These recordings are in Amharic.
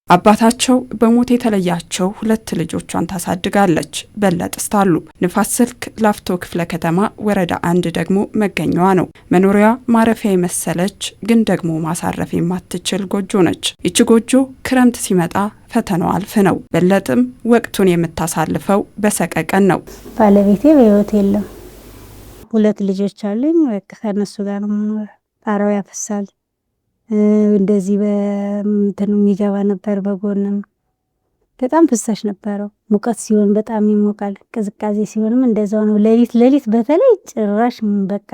አባታቸው በሞት የተለያቸው ሁለት ልጆቿን ታሳድጋለች። በለጥ ስታሉ ንፋስ ስልክ ላፍቶ ክፍለ ከተማ ወረዳ 1 ደግሞ መገኛዋ ነው። መኖሪያ ማረፊያ የመሰለች ግን ደግሞ ማሳረፍ የማትችል ጎጆ ነች። ይቺ ጎጆ ክረምት ሲመጣ ፈተናው አልፍ ነው። በለጥም ወቅቱን የምታሳልፈው በሰቀቀን ነው። ባለቤቴ በህይወት የለም። ሁለት ልጆች አሉኝ። በቃ ከነሱ ጋር ነው የምኖረው። ጣራው ያፈሳል። እንደዚህ በእንትን የሚገባ ነበር። በጎንም በጣም ፍሳሽ ነበረው። ሙቀት ሲሆን በጣም ይሞቃል፣ ቅዝቃዜ ሲሆንም እንደዛው ነው። ሌሊት በተለይ ጭራሽ በቃ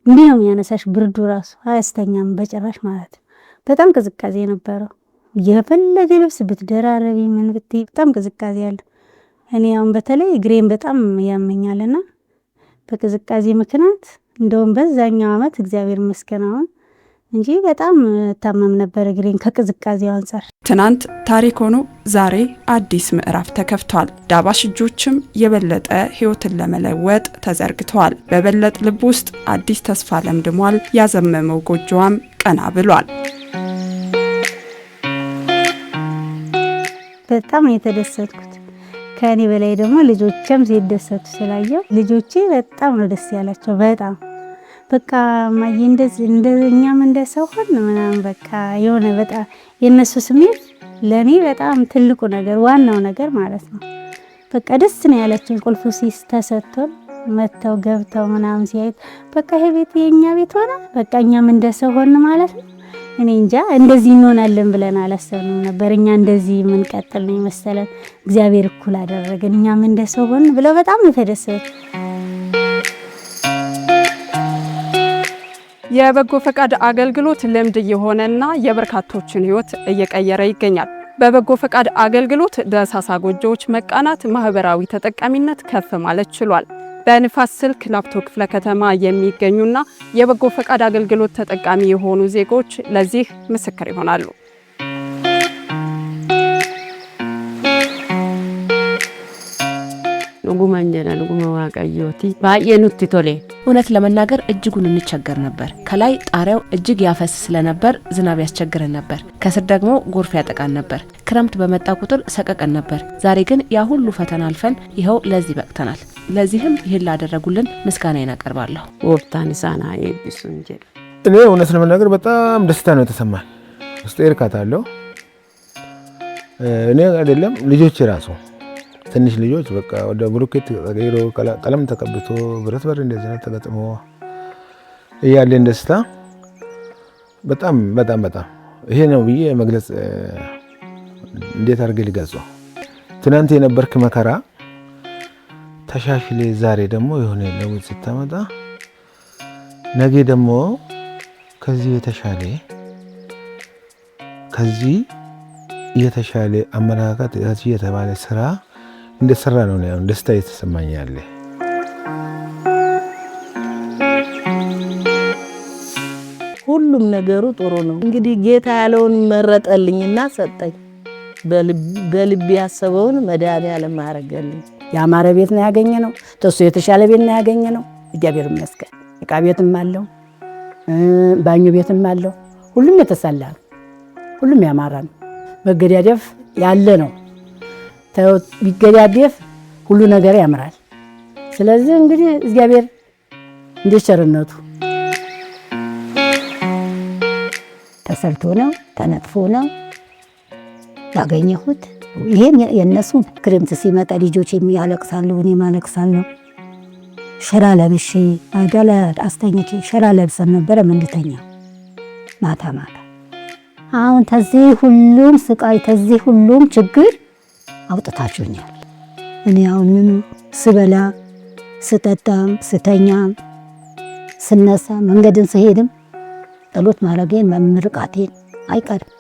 እንዲህ ነው የሚያነሳሽ። ብርዱ ራሱ አያስተኛም በጭራሽ ማለት ነው። በጣም ቅዝቃዜ ነበረው። የፈለገ ልብስ ብትደራረቢ ምን ብትይ በጣም ቅዝቃዜ አለ። እኔ አሁን በተለይ እግሬን በጣም ያመኛልና በቅዝቃዜ ምክንያት እንደውም በዛኛው አመት እግዚአብሔር ይመስገን አሁን እንጂ በጣም ታመም ነበር እግሬን ከቅዝቃዜው አንፃር። ትናንት ታሪክ ሆኖ ዛሬ አዲስ ምዕራፍ ተከፍቷል። ዳባሽ እጆችም የበለጠ ህይወትን ለመለወጥ ተዘርግተዋል። በበለጥ ልብ ውስጥ አዲስ ተስፋ ለምድሟል። ያዘመመው ጎጆዋም ቀና ብሏል። በጣም የተደሰትኩት ከኔ በላይ ደግሞ ልጆችም ሲደሰቱ ስላየው ልጆቼ በጣም ነው ደስ ያላቸው። በጣም በቃ ማይ እንደኛም እንደሰው ሆነ ምናምን በቃ የሆነ በጣም የነሱ ስሜት ለኔ በጣም ትልቁ ነገር ዋናው ነገር ማለት ነው። በቃ ደስ ነው ያላቸው። ቁልፉ ተሰጥቶን መተው ገብተው ምናምን ሲያዩት በቃ ይሄ ቤት የኛ ቤት ሆነ በቃ እኛም እንደሰው ሆነ ማለት ነው። እኔ እንጃ እንደዚህ እንሆናለን ብለን አላሰብንም ነበር። እኛ እንደዚህ ምን ቀጥል ነው መሰለን። እግዚአብሔር እኩል አደረገን። እኛም እንደሰው ሆነ ብለው በጣም ተደሰቱ። የበጎ ፈቃድ አገልግሎት ልምድ የሆነና የበርካቶችን ህይወት እየቀየረ ይገኛል። በበጎ ፈቃድ አገልግሎት ደሳሳ ጎጆዎች መቃናት ማህበራዊ ተጠቃሚነት ከፍ ማለት ችሏል። በንፋስ ስልክ ላፍቶ ክፍለ ከተማ የሚገኙና የበጎ ፈቃድ አገልግሎት ተጠቃሚ የሆኑ ዜጎች ለዚህ ምስክር ይሆናሉ። እውነት ለመናገር እጅጉን እንቸገር ነበር። ከላይ ጣሪያው እጅግ ያፈስ ስለነበር ዝናብ ያስቸግረን ነበር። ከስር ደግሞ ጎርፍ ያጠቃን ነበር። ክረምት በመጣ ቁጥር ሰቀቀን ነበር። ዛሬ ግን ያ ሁሉ ፈተና አልፈን ይኸው ለዚህ በቅተናል። ለዚህም ይህን ላደረጉልን ምስጋናዬን አቀርባለሁ። ወፍታንሳና ይብሱንጀ እኔ እውነት ለመናገር በጣም ደስታ ነው የተሰማኝ። ውስጤ እርካታ አለው። እኔ አይደለም ልጆች ራሱ ትንሽ ልጆች በቃ ወደ ብሎኬት ተቀይሮ ቀለም ተቀብቶ ብረት በር እንደዚህ ነው ተገጥሞ ያለን ደስታ በጣም ይሄ ነው ብዬ መግለጽ እንዴት አድርጌ ልገልጸው። ትናንት የነበርክ መከራ ተሻሽሌ ዛሬ ደግሞ የሆነ ለውጥ ስታመጣ ነገ ደግሞ ከዚህ የተሻለ አመለካከት ከዚህ የተባለ ስራ እንደሰራ ነው ደስታ የተሰማኝ ያለ። ሁሉም ነገሩ ጥሩ ነው። እንግዲህ ጌታ ያለውን መረጠልኝና ሰጠኝ። በልብ ያሰበውን መድኃኒዓለም አደረገልኝ። ያማረ ቤት ነው ያገኘነው። ተሱ የተሻለ ቤት ነው ያገኘነው። እግዚአብሔር ይመስገን። ዕቃ ቤትም አለው፣ ባኞ ቤትም አለው። ሁሉም የተሰላ ነው። ሁሉም ያማረ ነው። መገዳደፍ ያለ ነው። ቢገዳደፍ ሁሉ ነገር ያምራል። ስለዚህ እንግዲህ እግዚአብሔር እንደ ቸርነቱ ተሰርቶ ነው ተነጥፎ ነው ያገኘሁት። ይሄን የነሱ ክረምት ሲመጣ ልጆች የሚያለቅሳሉ፣ እኔም አለቅሳለሁ። ሸራ ለብሼ አዳላ አስተኛቼ ሸራ ለብሰን ነበር ምንተኛ ማታ። አሁን ተዚህ ሁሉም ስቃይ ተዚህ ሁሉም ችግር አውጥታችሁኛል። እኔ አሁን ምን ስበላ ስጠጣም ስተኛም ስነሳ መንገድን ስሄድም ጸሎት ማድረጌን መምርቃቴን አይቀርም።